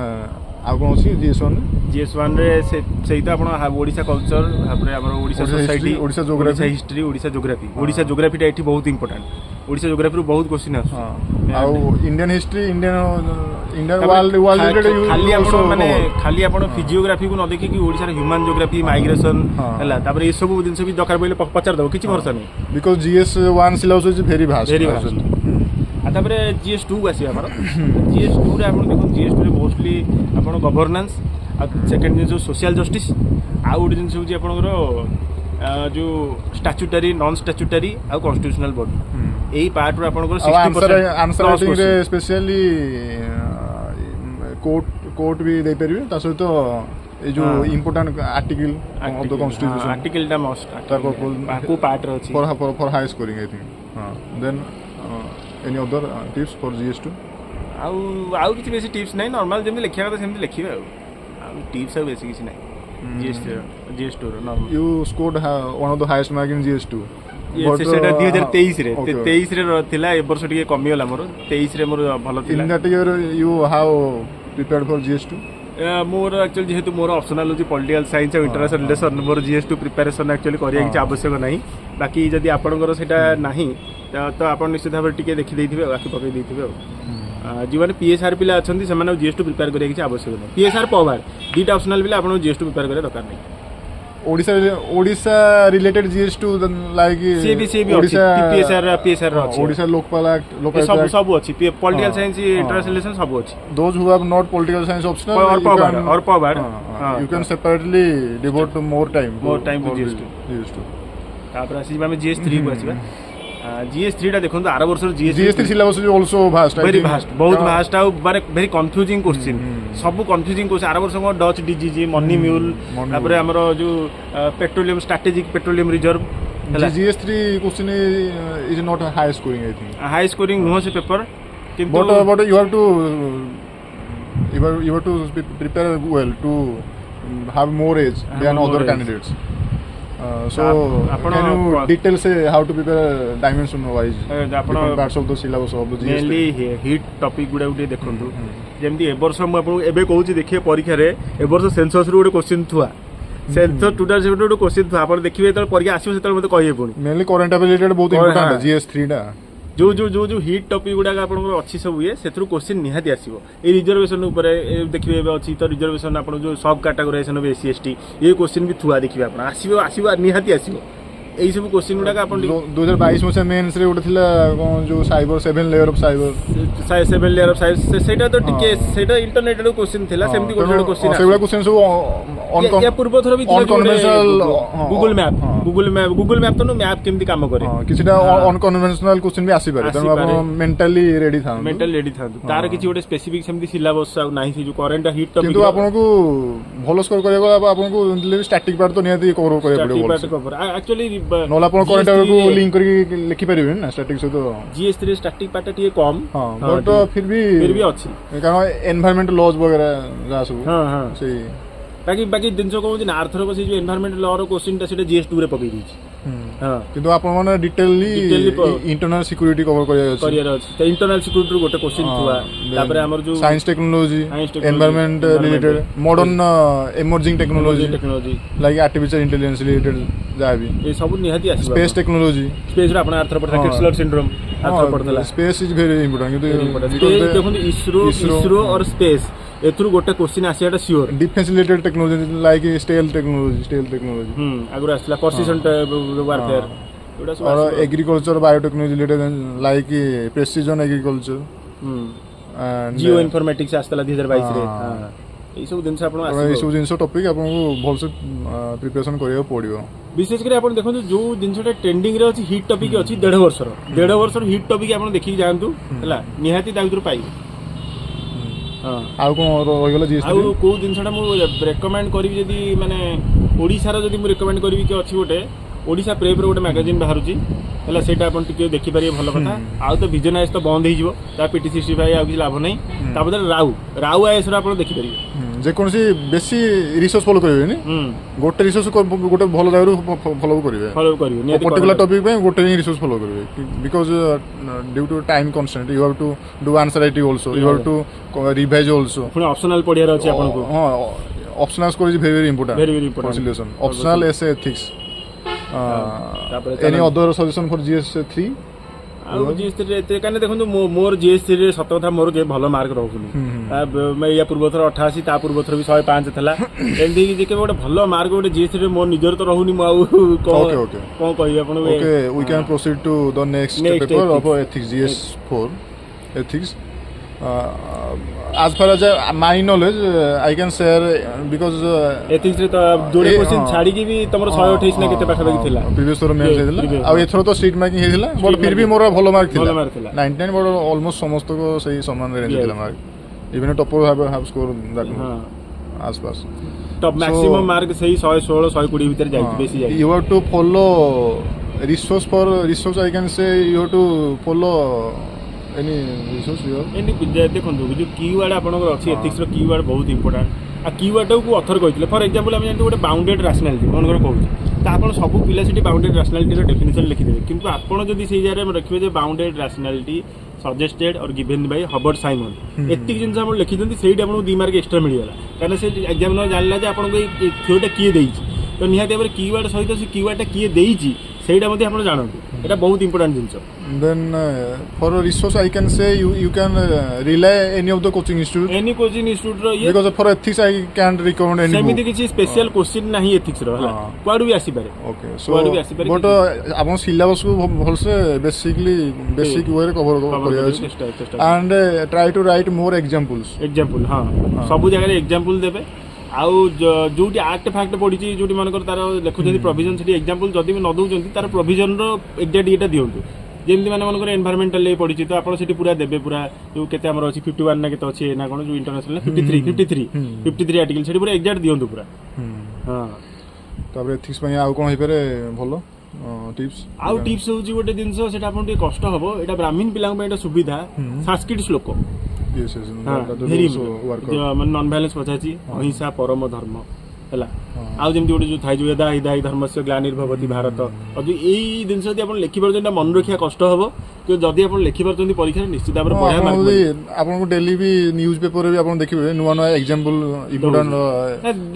ଆଉ କ'ଣ ଅଛି GS1ରେ ସେଇ ତ ଆପଣ ଓଡ଼ିଶା କଲଚର ତାପରେ ଆମର ଓଡ଼ିଶା ସୋସାଇଟି ଓଡ଼ିଶା ହିଷ୍ଟ୍ରି ଓଡ଼ିଶା ଜୋଗ୍ରାଫିଟା ଏଠି ବହୁତ ଇମ୍ପୋର୍ଟାଣ୍ଟ ଓଡ଼ିଶା ଜୋଗ୍ରାଫିରୁ ବହୁତ କୋଶ୍ଚିନ୍ ଆସୁଛି ଆଉ ଇଣ୍ଡିଆନ୍ ହିଷ୍ଟ୍ରି ଇଣ୍ଡିଆନ୍ ଖାଲି ଆପଣ ଫିଜିଓଗ୍ରାଫିକୁ ନ ଦେଖିକି ଓଡ଼ିଶାର ହ୍ୟୁମାନ୍ ଜୋଗ୍ରାଫି ମାଇଗ୍ରେସନ୍ ହେଲା ତାପରେ ଏସବୁ ଜିନିଷ ବି ଦରକାର ପଡ଼ିଲେ ପଚାରିଦେବ କିଛି ଭରସା ନାହିଁ because GS1 syllabus is very vast ଆଉ ତାପରେ GS2କୁ ଆସିବେ ଆମର GS2ରେ ଆପଣ ଦେଖନ୍ତୁ GS2ରେ ମୋଷ୍ଟଲି ଆପଣ ଗଭର୍ନାନ୍ସ ଆଉ ସେକେଣ୍ଡ ଜିନିଷ ସୋସିଆଲ ଜଷ୍ଟିସ୍ ଆଉ ଗୋଟେ ଜିନିଷ ହେଉଛି ଆପଣଙ୍କର ଯେଉଁ ଷ୍ଟାଚୁଟାରୀ ନନ୍ ଷ୍ଟାଚୁଟାରୀ ଆଉ କନଷ୍ଟିଟ୍ୟୁସନାଲ ବଡି ଏଇ ପାର୍ଟରୁ ଆପଣଙ୍କର 60% ସ୍ପେଶିଆଲି କୋର୍ଟ ବି ଦେଇପାରିବେ ତା ସହିତ ଏ ଯେଉଁ important article of the constitution ଆର୍ଟିକଲଟା ମଷ୍ଟ କେଉଁ ପାର୍ଟରେ ଅଛି for high scoring I think then any other tips for GS2? ଆଉ କିଛି ବେଶୀ ଟିପ୍ସ ନାହିଁ ନର୍ମାଲ ଯେମିତି ଲେଖିବା କଥା ସେମିତି ଲେଖିବେ ଆଉ ଟିପ୍ସ ଆଉ ବେଶୀ କିଛି ନାହିଁ GS tour normal You scored one of the highest mark in GS2. ସେଟା 2023 ରେ okay. 23 ରେ ଥିଲା ଏ ବର୍ଷ ଟିକେ କମିଗଲା ମୋର 23 ରେ ମୋର ଭଲ ଥିଲା In that year, you have prepared for GS2? ମୋର ଆକ୍ଚୁଆଲି ଯେହେତୁ ମୋର ଅପସନାଲ ହେଉଛି ପଲିଟିକାଲ ସାଇନ୍ସ ଆଉ ଇଣ୍ଟରନ୍ୟାସନାଲ ରିଲେସନ୍ ମୋର GS2 ପ୍ରିପାରେସନ୍ ଆକ୍ଚୁଆଲି କରିବା କିଛି ଆବଶ୍ୟକ ନାହିଁ ବାକି ଯଦି ଆପଣଙ୍କର ସେଇଟା ନାହିଁ ତ ଆପଣ ନିଶ୍ଚିତ ଭାବରେ ଟିକେ ଦେଖିଦେଇଥିବେ ଆଖି ପକେଇ ଦେଇଥିବେ ଆଉ ଯେଉଁମାନେ PSR ପିଲା ଅଛନ୍ତି ସେମାନେ ଆଉ GS2 ପ୍ରିପେୟାର କରିବା କିଛି ଆବଶ୍ୟକ ନାହିଁ PSR ପୱାର ଦୁଇଟା ଅପସନାଲ ପିଲା ଆପଣଙ୍କୁ GS2 ପ୍ରିପେୟାର କରିବା ଦରକାର ନାହିଁ Odisha related GS2 like ସିଏ ବି ଅଛି PSR ଅଛି Odisha Lokpal Act, ସବୁ ଅଛି ପଲିଟିକାଲ ସାଇନ୍ସ ଇଣ୍ଟରନ୍ୟାସନାଲ ରିଲେସନ୍ ସବୁ ଅଛି Those who have not political science optional or pawar you can separately devote more time to GS2 ତାପରେ ଆସିଯିବା ଆମେ GS3 କୁ ଆସିବା GS3 ଟା ଦେଖନ୍ତୁ ଆର ବର୍ଷର GS3 syllabus is also vast very vast ବହୁତ vast ଆଉ ମାନେ very confusing question ସବୁ confusing question ଆର ବର୍ଷ ଡଚ୍ DGG ମନି ମ୍ୟୁଲ ତାପରେ ଆମର ଯୋଉ petroleum strategic petroleum reserve GS3 question is not a high scoring I think high scoring ନୁହଁ ସେ ପେପର କିନ୍ତୁ but you have to prepare well to have more age than other candidates so can you detail say how to prepare dimension wise different parts of the syllabus of the GS3 mainly hit topic गुडा गुटे देखंतु जेमती ए वर्ष म आपन एबे कहूची देखिए परीक्षा रे ए वर्ष census रो गुटे question थुआ census 2007 गुटे question थुआ आपन देखिबे त परीक्षा आसीबो सेतल मते कहिए पुनी mainly current related बहुत important है GS3 टा जो हिट टॉपिक गुडा आपन अच्छी सब ये सेथरु क्वेश्चन निहाती आसीबो ए रिजर्वेशन ऊपर देखिबे एबे अछि तो रिजर्वेशन आपन जो सब कैटेगराइजेशन ऑफ SC ST ये क्वेश्चन भी थुआ देखिबे आपन आसीबो निहाती आसीबो एई सब क्वेश्चन गुडा आपन 2022 में से मेंस रे उठे थिला जो cyber 7 layer of cyber 7 layer of cyber सेटा तो टिके सेटा इंटरनेट रो क्वेश्चन थिला सेमती गोटे क्वेश्चन सेगुला क्वेश्चन सब या पूर्व थरो भी अनकन्वेंशनल गूगल मैप तो मैप केमती काम करे किछटा अनकन्वेंशनल क्वेश्चन भी आसी पारे त आपण मेंटली रेडी था तार किछि गोटे स्पेसिफिक सेमती सिलेबस नाही से जो करंट हिट टॉपिक किंतु आपन को भलो स्कोर करे आपन को स्टैटिक पार्ट तो निहाती कवर करे पड़ो एक्चुअली नोला आपण करंट को लिंक करी लिखि परिबे ना स्टैटिक से तो GS3 स्टैटिक पार्ट टिके कम बट फिर भी अछि कारण एनवायरनमेंट लॉज वगैरह जा सब हां सही बाकी दिन जो कहूँ आर्थर को जो एनवायरमेंट लॉ रो क्वेश्चन टा सेटा GS2 रे पकई दीची हां किंतु आपण माने detailed internal security cover career अछि त इंटरनल सिक्योरिटी गोटे क्वेश्चन थुआ तापर हमर जो science technology environment related modern emerging technology like artificial intelligence related जा भी ए सब निहाती आसी स्पेस टेक्नोलॉजी स्पेस रे आपण आर्थर पड़ता किक्सलर सिंड्रोम आर्थर पड़तला स्पेस इज वेरी इंपोर्टेंट किंतु देखो इसरो और स्पेस एथरु गोटे क्वेश्चन आसीयाटा sure defence related technology like stealth technology आगु आसला पर्सिशन वारफेयर एटा सब और agriculture biotechnology related like precision agriculture and geoinformatics आस्तला 2022 रे हां ए सब दिन से आपण आसी ए सब दिन से टॉपिक आपण को भल से प्रिपरेशन करियो पड़ियो विशेष कर आपण देखो जो जिनसटा ट्रेंडिंग रे अछि हिट टॉपिक अछि 1.5 वर्षर हिट टॉपिक आपण देखि जानतु हला निहाती ता भीतर पाइबो आउ कोन रहिगला GS3 आउ को दिनसटा मु रेकमेंड करबी जदी माने ओडिसा रो जदी मु रेकमेंड करबी कि अछि गोटे ओडिसा प्रेप रो गोटे मैगजीन बाहरुची हला सेटा आपण टिके देखि पारिए भलो कथा आउ तो विजनाइस तो बंद हे जिवो ता PT65 आउ कि लाभ नै ता बदल राउ आइएस रो आपण देखि पारिए जे कोनसी बेसी रिसर्च फॉलो करिवे नि गोटे रिसर्च गोटे भलो जागरो फॉलो करिवे पर्टिकुलर टॉपिक पे गोटे रिसर्च फॉलो करिवे because due to time constraint you have to do answer writing also you have to revise also पुनी ऑप्शनल पढिया रहछि आपण को हां optional score is very important selection optional essay ethics any other suggestion for GS3 आउ GS3 रे काने देखंतु मोर GS3 रे सत कथा मोर के भलो मार्क रहउनी मैं या पूर्व थर 88 ता पूर्व थर भी 105 थला एंदी जे के गोटे भलो मार्क गोटे GS3 रे मोर निजर तो रहउनी माउ कोन कहि आपण okay we can proceed to the next paper of ethics GS4 ethics as far as my knowledge I can share because ethics रे तो जोडे क्वेश्चन छाडी की भी तमरो 128 ना केते पाखा बाकी थिला प्रीवियस थोर मेल हेला आ एथरो तो स्ट्रीट मार्किंग हेला बट फिर भी मोर भलो मार्क थिला 99 बट ऑलमोस्ट समस्त को सही समान रेंज थिला mark even topper have score that आसपास टॉप मैक्सिमम मार्क सही 116 120 भीतर जाई बेसी जाई you have to follow resource for resource I can say you have to follow any resource you any देखो जो कीवर्ड आपन अछि एथिक्स रो कीवर्ड बहुत इंपोर्टेंट कीवर्डटाକୁ ଅଥର କହିଥିଲେ ଫର୍ ଏକ୍ଜାମ୍ପଲ୍ ଆମେ ଜାଣିଛୁ ଗୋଟେ ବାଉଣ୍ଡେଡ୍ ରାସନାଲିଟି ମନେକର କହୁଛି ତ ଆପଣ ସବୁ ପିଲା ସେଠି ବାଉଣ୍ଡେଡ୍ ରାସନାଲିଟିର ଡେଫିନେସନ୍ ଲେଖିଦେବେ କିନ୍ତୁ ଆପଣ ଯଦି ସେଇ ଜାଗାରେ ରଖିବେ ଯେ ବାଉଣ୍ଡେଡ୍ ରାସନାଲିଟି ସଜେଷ୍ଟେଡ୍ ଅର୍ ଗିଭେନ୍ ବାଇ ହବର୍ଟ ସାଇମନ୍ ଏତିକି ଜିନିଷ ଆପଣ ଲେଖିଛନ୍ତି ସେଇଠି ଆପଣଙ୍କୁ 2 ମାର୍କ ଏକ୍ସଟ୍ରା ମିଳିଗଲା କାରଣ ସେ ଏକ୍ଜାମିନର ଜାଣିଲା ଯେ ଆପଣଙ୍କୁ ଏଇ ଥିଓରିଟା କିଏ ଦେଇଛି ତ ନିହାତି ଭାବରେ कीवर्ड ସହିତ ସେ कीवर्डଟା କିଏ ଦେଇଛି ସେଇଟା ମଧ୍ୟ ଆପଣ ଜାଣନ୍ତୁ এটা ବହୁତ ইম্পর্টেন্ট জিনিস then for resource I can say you can rely any of the coaching institute any coaching institute র ইয়ে because for ethics I can't recommend any সেমিতি book. কিছু স্পেশাল কোশ্চিন ନାହିଁ এথিক্স ର ହେଲା କୁଆଡୁ ବି ଆସିପାରେ Okay, so କୁଆଡୁ ବି ଆସିପାରେ but ଆପଣ syllabus କୁ ଭଲସେ basic way ରେ cover କରିବା ଅଛି and try to write more examples. Example ହଁ ସବୁ ଜାଗାରେ ଏକ୍ଜାମ୍ପଲ ଦେବେ ଆଉ ଯୋଉଠି ଆକ୍ଟ ଫାକ୍ଟ ପଡିଛି ଯୋଉଠି ମାନଙ୍କର ତାର ଲେଖୁଛନ୍ତି ପ୍ରୋଭିଜନ ସେଠି ଏକ୍ଜାମ୍ପଲ ଯଦି ବି ନ ଦଉଛନ୍ତି ତାର ପ୍ରୋଭିଜନର ଏକ୍ଜାକ୍ଟ ଇଏଟା ଦିଅନ୍ତୁ ଯେମିତି ମାନେ ମାନଙ୍କର ଏନଭାରମେଣ୍ଟାଲ ପଡିଛି ତ ଆପଣ ସେଠି ପୁରା ଦେବେ ପୁରା ଯୋଉ କେତେ ଆମର ଅଛି 51 ନା କେତେ ଅଛି ନା କଣ ଯୋଉ ଇଣ୍ଟରନ୍ୟାସନାଲ 53 ଆର୍ଟିକଲ ସେଠି ପୁରା ଏକ୍ଜାକ୍ଟ ଦିଅନ୍ତୁ ପୁରା ହଁ ତାପରେ ଏଥିକ୍ସ ପାଇଁ ଆଉ କଣ ହେଇପାରେ ଭଲ ଟିପ୍ସ ଆଉ ଟିପ୍ସ ହଉଛି ଗୋଟେ ଜିନିଷ ସେଟା ଆପଣ ଟିକେ କଷ୍ଟ ହବ ଏଟା ବ୍ରାହ୍ମଣ ପିଲାଙ୍କ ପାଇଁ ଏଟା ସୁବିଧା ସାଂସ୍କ୍ରିଟ ଶ୍ଲୋକ yes ଭେରି ମାନେ ନନ୍ ଭାଇଲେନ୍ସ ପଚାରିଛି ଅହିଂସା ପରମ ଧର୍ମ ହେଲା ଆଉ ଯେମିତି ଗୋଟେ ଯୋଉ ଥାଏ ଯୋଉ ଏଦା ହିଦାଇ ଧର୍ମସ୍ୟ ଗ୍ଲାନିର୍ଭବତି ଭାରତ ଏଇ ଜିନିଷ ଯଦି ଆପଣ ଲେଖିପାରୁଛନ୍ତି ମନେ ରଖିବା କଷ୍ଟ ହବ କିନ୍ତୁ ଯଦି ଆପଣ ଲେଖିପାରୁଛନ୍ତି ପରୀକ୍ଷାରେ ନିଶ୍ଚିତ ଭାବରେ ବଢିଆ ମାର୍କ ଆପଣଙ୍କୁ ଡେଲି ବି ନ୍ୟୁଜ ପେପରରେ ବି ଆପଣ ଦେଖିବେ ନୂଆ ନୂଆ ଏକ୍ସାମ୍ପଲ ଇମ୍ପୋର୍ଟାଣ୍ଟ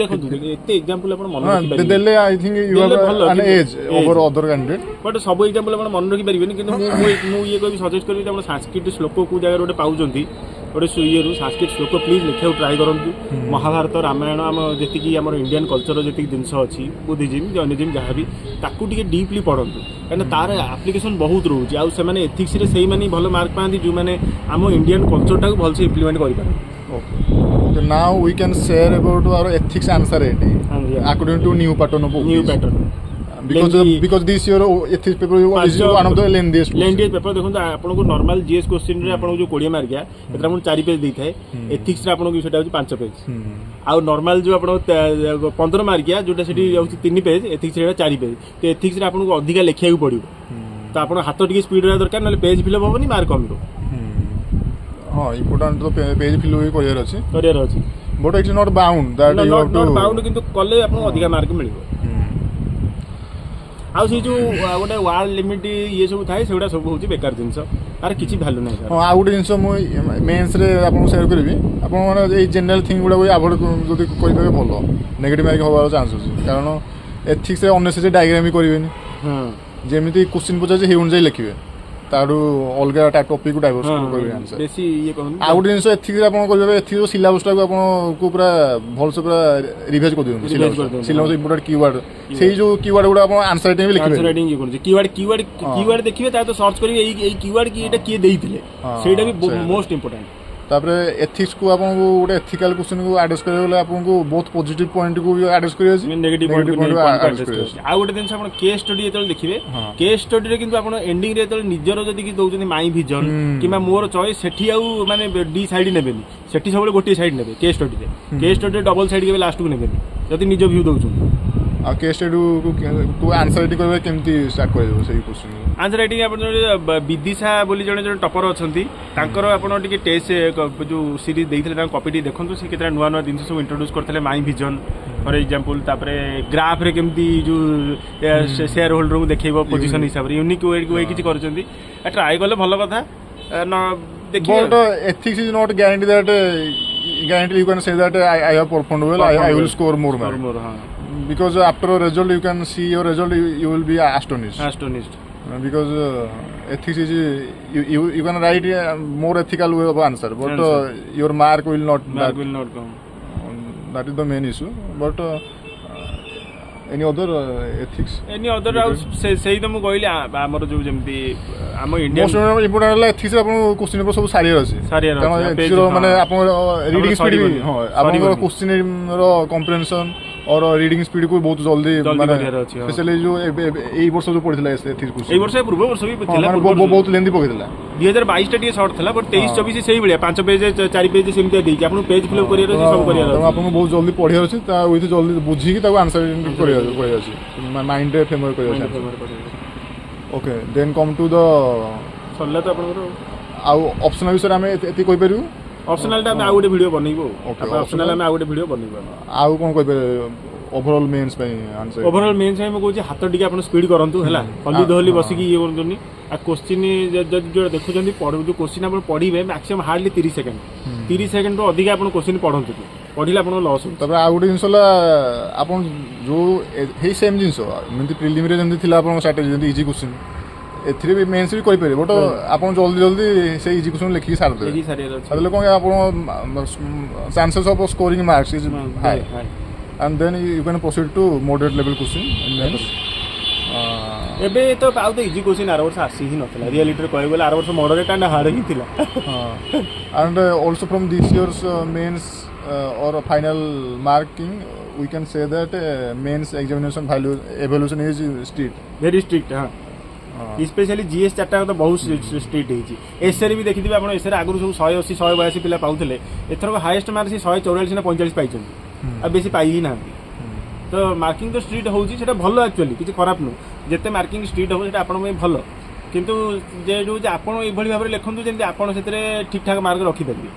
ଦେଖନ୍ତୁ ଏତେ ଏକ୍ସାମ୍ପଲ ଆପଣ ମନେ ରଖିପାରିବେ ଦେଲେ I think you have an edge over other candidate but ସବୁ ଏକ୍ସାମ୍ପଲ ଆପଣ ମନେ ରଖିପାରିବେନି କିନ୍ତୁ ମୁଁ ଇଏ କହିବି ସଜେଷ୍ଟ କରିବି ଆପଣ ସାଂସ୍କ୍ରିଟ ଶ୍ଲୋକ କୋଉ ଜାଗାରେ ଗୋଟେ ପାଉଛନ୍ତି ଗୋଟେ ଇଏରୁ ସାଂସ୍କ୍ରିଟ ଶ୍ଲୋକ ପ୍ଲିଜ୍ ଲେଖିବାକୁ ଟ୍ରାଏ କରନ୍ତୁ ମହାଭାରତ ରାମାୟଣ ଆମ ଯେତିକି ଆମର ଇଣ୍ଡିଆନ୍ କଲଚର ଯେତିକି ଜିନିଷ ଅଛି ବୁଦ୍ଧିଜିମ୍ ଜୈନିଜିମ୍ ଯାହା ବି ତାକୁ ଟିକେ ଡିପ୍ଲି ପଢ଼ନ୍ତୁ କାହିଁକିନା ତାର ଆପ୍ଲିକେସନ୍ ବହୁତ ରହୁଛି ଆଉ ସେମାନେ ଏଥିକ୍ସରେ ସେଇମାନେ ଭଲ ମାର୍କ ପାଆନ୍ତି ଯେଉଁମାନେ ଆମ ଇଣ୍ଡିଆନ୍ କଲଚରଟାକୁ ଭଲସେ ଇମ୍ପ୍ଲିମେଣ୍ଟ କରିପାରନ୍ତି Okay, now we can share about our ethics answer rating according to new pattern of because this year ethics paper is one of the lengthiest paper ଦେଖନ୍ତୁ ଆପଣଙ୍କୁ ନର୍ମାଲ ଜିଏସ୍ କ୍ୱେଶ୍ଚିନ୍ ରେ ଆପଣଙ୍କୁ ଯୋଉ 20 ମାର୍କିଆ ଏଥିରେ ଆପଣଙ୍କୁ 4 ପେଜ ଦେଇଥାଏ ଏଥିକ୍ସ ରେ ଆପଣଙ୍କୁ ସେଟା ହେଉଛି 5 ପେଜ ଆଉ ନର୍ମାଲ ଯୋଉ ଆପଣଙ୍କୁ 15 ମାର୍କିଆ ଯୋଉଟା ସେଠି ହେଉଛି 3 ପେଜ ଏଥିକ୍ସ ରେ 4 ପେଜ ତ ଏଥିକ୍ସ ରେ ଆପଣଙ୍କୁ ଅଧିକା ଲେଖିବାକୁ ପଡିବ ତ ଆପଣ ହାତ ଟିକେ ସ୍ପିଡ ରହିବା ଦରକାର ନହେଲେ ପେଜ ଫିଲଅପ ହବନି ମାର୍କ କମିବ ହଁ ଇମ୍ପୋର୍ଟାଣ୍ଟ ତ ପେଜ ଫିଲଅପ କରିବାର ଅଛି but it's not bound that you have to bound କିନ୍ତୁ କଲେ ଆପଣଙ୍କୁ ଅଧିକା ମାର୍କ ମିଳିବ ଆଉ ସେଇ ଯୋଉ ଗୋଟେ ୱାର୍ଡ ଲିମିଟ୍ ଇଏ ସବୁ ଥାଏ ସେଗୁଡ଼ା ସବୁ ହେଉଛି ବେକାର ଜିନିଷ ତାର କିଛି ଭ୍ୟାଲୁ ନାହିଁ ହଁ ଆଉ ଗୋଟେ ଜିନିଷ ମୁଁ ମେନ୍ସରେ ଆପଣଙ୍କୁ ସେୟାର କରିବି ଆପଣମାନେ ଏଇ ଜେନେରାଲ ଥିଙ୍ଗ ଗୁଡ଼ାକୁ ଆଭଏଡ଼ ଯଦି କରିପାରିବେ ଭଲ ନେଗେଟିଭ୍ ମାର୍କ ହେବାର ଚାନ୍ସ ଅଛି କାରଣ ଏଥିକ୍ସରେ ଅନେସେସରି ଡାଇଗ୍ରାମ ବି କରିବେନି ଯେମିତି କ୍ୱେଶ୍ଚିନ୍ ପଚାରୁଛି ସେଇ ଅନୁଯାୟୀ ଲେଖିବେ ତାଠୁ ଅଲଗା ଟପିକକୁ ଡାଇଭର୍ସ କରିବେ ଆନ୍ସର ବେଶୀ ଇଏ କରନ୍ତୁ ଆଉ ଗୋଟେ ଜିନିଷ ଏଥିକ୍ସରେ ଆପଣ କରିବେ ଏଥିକ୍ସ ସିଲାବସଟାକୁ ଆପଣଙ୍କୁ ପୁରା ଭଲସେ ପୁରା ରିଭାଇଜ କରିଦିଅନ୍ତୁ ସିଲାବସ ଇମ୍ପୋର୍ଟାଣ୍ଟ କିୱାର୍ଡ ସେଇ ଯୋଉ କିୱାର୍ଡ ଗୁଡ଼ା ଆପଣ ଆନ୍ସର ରାଇଟିଂ ବି ଲେଖିବେ ଆନ୍ସର ରାଇଟିଂ ଇଏ କରୁଛି କିୱାର୍ଡ ଦେଖିବେ ତା ତ ସର୍ଚ୍ଚ କରିବେ ଏଇ କିୱାର୍ଡ କି ଏଟା କିଏ ଦେଇଥିଲେ ସେଇଟା ବି ମୋଷ୍ଟ ଇମ୍ପୋର୍ଟାଣ୍ଟ ତାପରେ ଏଥିକ୍ସକୁ ଆପଣଙ୍କୁ ଗୋଟେ ଏଥିକାଲ କ୍ୱେଶ୍ଚିନ୍କୁ ଆଡ୍ରେସ୍ କରିବାକୁ ଗଲେ ଆପଣଙ୍କୁ ବହୁତ ପଜିଟିଭ୍ ପଏଣ୍ଟକୁ ବି ଆଡ୍ରେସ୍ କରିବା ଅଛି ନେଗେଟିଭ୍ ପଏଣ୍ଟ ଆଉ ଗୋଟେ ଜିନିଷ ଆପଣ କେସ୍ ଷ୍ଟଡି ଯେତେବେଳେ ଦେଖିବେ କେସ୍ ଷ୍ଟଡିରେ କିନ୍ତୁ ଆପଣ ଏଣ୍ଡିଂରେ ଯେତେବେଳେ ନିଜର ଯଦି କିଛି ଦଉଛନ୍ତି ମାଇ ଭିଜନ କିମ୍ବା ମୋର ଚଏସ୍ ସେଠି ଆଉ ମାନେ ଡି ସାଇଡ୍ ନେବେନି ସେଠି ସବୁବେଳେ ଗୋଟିଏ ସାଇଡ୍ ନେବେ କେସ୍ ଷ୍ଟଡିରେ ଡବଲ ସାଇଡ୍ କେବେ ଲାଷ୍ଟକୁ ନେବେନି ଯଦି ନିଜ ଭ୍ୟୁ ଦଉଛନ୍ତି ଆଉ କେସ୍ ଷ୍ଟଡିକୁ ଆନ୍ସର ରାଇଟିଂ କରିବା କେମିତି ଷ୍ଟାର୍ଟ କରାଯିବ ସେଇ କ୍ୱେଶ୍ଚିନ୍ ଆନ୍ସର ରାଇଟିଂ ଆପଣ ବିଦିଶା ବୋଲି ଜଣେ ଟପର ଅଛନ୍ତି ତାଙ୍କର ଆପଣ ଟିକେ ଟେଷ୍ଟ ଯୋଉ ସିରିଜ ଦେଇଥିଲେ ତାଙ୍କ କପି ଟିକେ ଦେଖନ୍ତୁ ସେ କେତେଟା ନୂଆ ନୂଆ ଜିନିଷ ସବୁ ଇଣ୍ଟ୍ରୋଡ୍ୟୁସ୍ କରିଥିଲେ ମାଇ ଭିଜନ ଫର ଏକ୍ଜାମ୍ପଲ୍ ତାପରେ ଗ୍ରାଫରେ କେମିତି ଯୋଉ ସେୟାର ହୋଲ୍ଡରକୁ ଦେଖେଇବ ପୋଜିସନ ହିସାବରେ ୟୁନିକ୍ ୱେ କିଛି କରିଛନ୍ତି ଟ୍ରାଏ କଲେ ଭଲ କଥା But ethics is not guarantee that you can say that I have performed well. I will score more. Because after a result you can see your result, you will be astonished. Because ethics is you can write more ethical way of answer, but your mark will not come. That is the main issue. But any other ethics? Any other say ତ ମୁଁ କହିଲି ଆମର ଯୋଉ ଯେମିତି ଆମ India most important ହେଲା ethics ଆପଣ question paper ସବୁ ସାରିବାର ଅଛି କାରଣ ଏଥିର ମାନେ ଆପଣଙ୍କ ରିଡିଂ ସ୍ପିଡ୍ ହଁ ଆପଣଙ୍କର କ୍ୱେଶ୍ଚିନ୍ ର କମ୍ପ୍ରେhension और रीडिंग स्पीड को बहुत जल्दी माने स्पेशली जो एई वर्ष जो पढितला एथिक्स क्वेश्चन एई वर्ष पूर्व वर्ष भी थिला बहुत लेंथी पकेतला 2022 टा टी शॉर्ट थिला बट 23 24 सेही बलिया 5 पेज 4 पेज सेमते देई आपन पेज फिल अप करियर अछि सब करियर अछि आपन बहुत जल्दी पढियर अछि ता विथ जल्दी बुझी कि ताको आंसर करियर अछि माइंड रे फेमर करियर अछि okay then come to the सल्ला तो आपन आ ऑप्शन विषय हमें एति कहि परिउ ଅପସନାଲଟା ଆମେ ଆଉ ଗୋଟେ ଭିଡ଼ିଓ ବନେଇବୁ Okay, ଅପସନାଲ ଆମେ ଆଉ ଗୋଟେ ଭିଡ଼ିଓ ବନେଇବୁ ଆଉ କ'ଣ କହିବେ ଓଭରଅଲ୍ ମେନ୍ସ ପାଇଁ ଆନ୍ସର? ଓଭରଅଲ୍ ମେନ୍ସ ପାଇଁ ମୁଁ କହୁଛି ହାତ ଟିକେ ଆପଣ ସ୍ପିଡ୍ କରନ୍ତୁ ହେଲା ହଲି ଦହଲି ବସିକି ଇଏ କରନ୍ତୁନି ଆଉ କୋଶ୍ଚିନ୍ ଯଦି ଯୋଉ ଦେଖୁଛନ୍ତି ଯୋଉ କୋଶ୍ଚିନ୍ ଆପଣ ପଢ଼ିବେ ମ୍ୟାକ୍ସିମମ୍ ହାର୍ଡଲି 30 ସେକେଣ୍ଡ 30 ସେକେଣ୍ଡରୁ ଅଧିକା ଆପଣ କୋଶ୍ଚିନ୍ ପଢ଼ନ୍ତୁ ପଢ଼ିଲେ ଆପଣଙ୍କ ଲସ୍ ହେଉଛି। ତାପରେ ଆଉ ଗୋଟେ ଜିନିଷ ହେଲା ଆପଣ ଯେଉଁ ହେଇ ସେମ୍ ଜିନିଷ ଏମିତି ପ୍ରିଲିମିରେ ଯେମିତି ଥିଲା ଆପଣଙ୍କ ଷ୍ଟ୍ରାଟେଜି ଯେମିତି ଇଜି କୋଶ୍ଚିନ୍ ଏଥିରେ ବି ମେନ୍ସ ବି କରିପାରିବେ ବଟ୍ ଆପଣ ଜଲ୍ଦି ଜଲ୍ଦି ସେଇ ଇଜି କୋଶ୍ଚିନ୍ ଲେଖିକି ସାରିଦେବେ ତାହେଲେ କ'ଣ ଆପଣ chances of scoring marks is high and then you can proceed to moderate level question ଏବେ ତ ଆଉ ତ ଇଜି କୋଶ୍ଚିନ୍ ଆର ବର୍ଷ ଆସି ହିଁ ନଥିଲା ରିଆଲିଟିରେ କହିବାକୁ ଗଲେ ଆର ବର୍ଷ ମଡରେଟ୍ ଆଣ୍ଡ ହାର୍ଡ ହିଁ ଥିଲା and also from this year's mains or final marking we can say that mains examination value evaluation is strict very strict ହଁ स्पेशली जीएस चार्टा तो बहुत स्ट्रिक्ट होती एसआर भी देखिए आप एसआर आगुरी सब 180 182 पिला पाउले एथर हाईएस्ट मार्क 144 ना 45 पाई आ बेसी पाई ही ना तो मार्किंग तो स्ट्रिक्ट होची भल एक्चुअली किसी खराब नुह जिते मार्किंग स्ट्रिक्ट हो आपण भल किंतु जो आपण ये भाव में लिखुँ जमी आप ठीक ठाक मार्क रखिपारे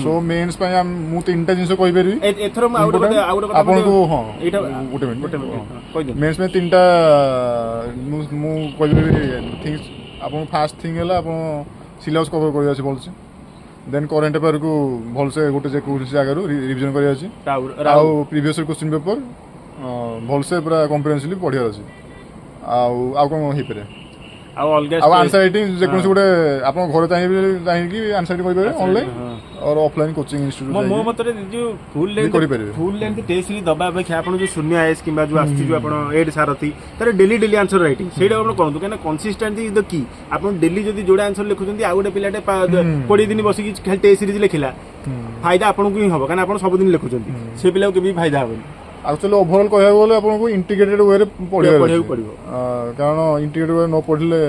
सो मेन्स ପାଇଁ ମୁଁ ତିନିଟା ଜିନିଷ କହିପାରିବି ଏଥର ମୁଁ ଆଉ ଗୋଟେ ଆପଣଙ୍କୁ ହଁ ଏଇଟା ଗୋଟେ ମିନିଟ୍ କହିଦିଅ मेन्स ପାଇଁ ତିନିଟା ମୁଁ କହିପାରିବି ଥିଙ୍ଗସ୍ ଆପଣଙ୍କୁ ଫାର୍ଷ୍ଟ ଥିଙ୍ଗ ହେଲା ଆପଣ ସିଲାବସ୍ କଭର କରିବାର ଅଛି ଭଲସେ ଦେନ୍ କରେଣ୍ଟ ଆଫେୟାରକୁ ଭଲସେ ଗୋଟେ ଯେକୌଣସି ଜାଗାରୁ ରିଭିଜନ୍ କରିବାର ଅଛି ଆଉ ପ୍ରିଭିୟସ୍ କ୍ୱେଶ୍ଚିନ୍ ପେପର ଭଲସେ ପୁରା କମ୍ପ୍ରିହେନ୍ସିଭଲି ପଢ଼ିବାର ଅଛି ଆଉ କ'ଣ ହେଇପାରେ ଆଉ ଅଲଗା ଆଉ ଆନ୍ସର ରାଇଟିଂ ଯେକୌଣସି ଗୋଟେ ଆପଣ ଘରେ ଚାହିଁକି ଆନ୍ସର ରାଇଟିଂ କରିପାରିବେ ଅନଲାଇନ୍ और ऑफलाइन कोचिंग इंस्टीट्यूट मो मत जो फुल लेंथ टेस्ट दबा अपेक्षा आप जो शून्य आएस कि जो आस एड सारथी तार डेली डेली आंसर राइटिंग से करूँ कहीं कंसिस्टेंसी इज द की आप डेली जब जोड़ा आंसर लिखुं आउ गोटे पिलाटे 20 दिन बसिक खाली टेस्ट सीरीज लिखिला फायदा आपको ही हम कहीं आप सबुद लिखुं से पिला के फायदा हेनी एक्चुअली ओवरऑल कहବାକୁ ଗଲେ ଆପଣଙ୍କୁ ଇଣ୍ଟିଗ୍ରେଟେଡ୍ ୱେରେ ପଢ଼ିବାକୁ ପଡ଼ିବ କାରଣ ଇଣ୍ଟିଗ୍ରେଟେଡ୍ ୱେରେ ନ ପଢ଼ିଲେ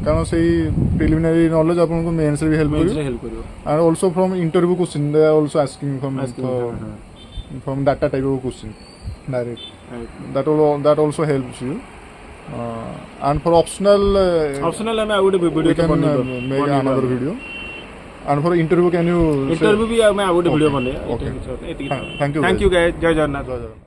କାରଣ ସେଇ ପ୍ରିଲିମିନାରୀ ନଲେଜ ଆପଣଙ୍କୁ ମେନ୍ସରେ ବି ହେଲ୍ପ କରିବ and also from interview question they are also asking from data type of question direct that also helps you and for optional ଆମେ ଆଉ ଗୋଟେ we can make another video and for interview can you interview भी मैं आ गोटे video बने okay thank you guys जय जगन्नाथ।